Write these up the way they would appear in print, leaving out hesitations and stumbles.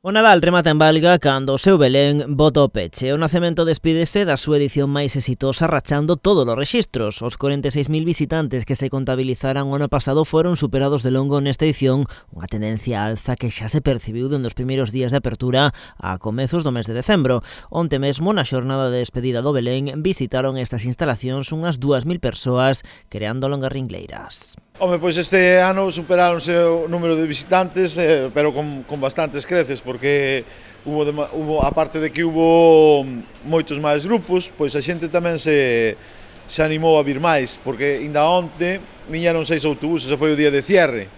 O Nadal remata en Valga cando o seu Belén bota o peche. O nacemento despídese da súa edición máis exitosa rachando todos os rexistros. Os 46.000 visitantes que se contabilizaran o ano pasado foron superados de longo nesta edición, unha tendencia alza que xa se percibiu dende os primeiros días de apertura a comezos do mes de decembro. Onte mesmo, na xornada de despedida do Belén, visitaron estas instalacións unhas 2.000 persoas creando longas ringleiras. Home, pois este ano superáronse o número de visitantes, pero con bastantes creces, porque aparte de que hubo moitos máis grupos, pois a xente tamén se animou a vir máis, porque ainda onte viñeron 6 autobuses, e foi o día de cierre.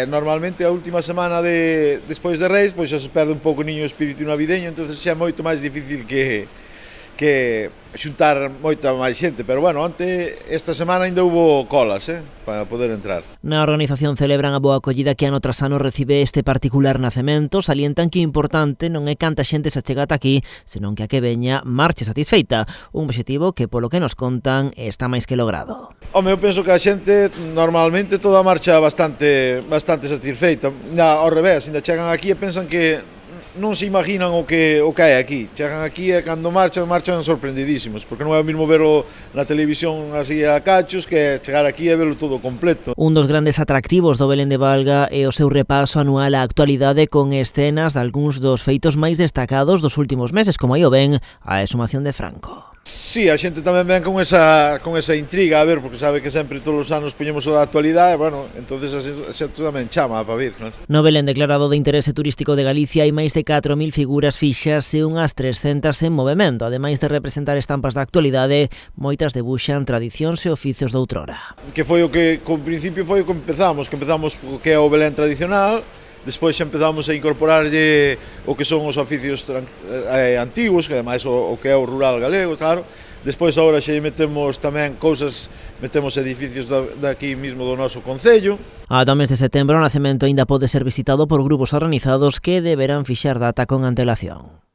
Normalmente a última semana despois de Reis, pois xa se perde un pouco o niño espírito navideño, entonces xa é moito máis difícil que xuntar moita máis xente, pero bueno, onte esta semana ainda hubo colas, para poder entrar. Na organización celebran a boa acollida que ano tras ano recibe este particular nacemento, salientan que o importante non é canta xente se achega ata aquí, senón que a que veña marche satisfeita, un obxectivo que polo que nos contan está máis que logrado. Home, eu penso que a xente normalmente toda marcha bastante satisfeita, ao revés, ainda chegan aquí e pensan que non se imaginan o que hai aquí. Chegan aquí e cando marchan sorprendidísimos, porque non é o mesmo verlo na televisión así a cachos que chegar aquí e verlo todo completo. Un dos grandes atractivos do Belén de Valga é o seu repaso anual á actualidade con escenas de algúns dos feitos máis destacados dos últimos meses, como aí o ven a exhumación de Franco. Sí, a xente tamén ven con esa intriga, a ver, porque sabe que sempre todos os anos poñemos o da actualidade, bueno, entonces a xente tamén chama para vir, non? No Belén declarado de interese turístico de Galicia hai máis de 4.000 figuras fixas e unhas 300 en movemento. Ademais de representar estampas da actualidade, moitas debuxan tradicións e oficios doutrora. Que foi o que, con principio foi o que empezamos o que é o Belén tradicional. Despois xa empezamos a incorporarlle o que son os oficios antigos, que ademais o que é o rural galego, claro. Despois agora xa metemos tamén metemos edificios daqui mismo do noso concello. Ata o mes de setembro o nacemento aínda pode ser visitado por grupos organizados que deberán fixar data con antelación.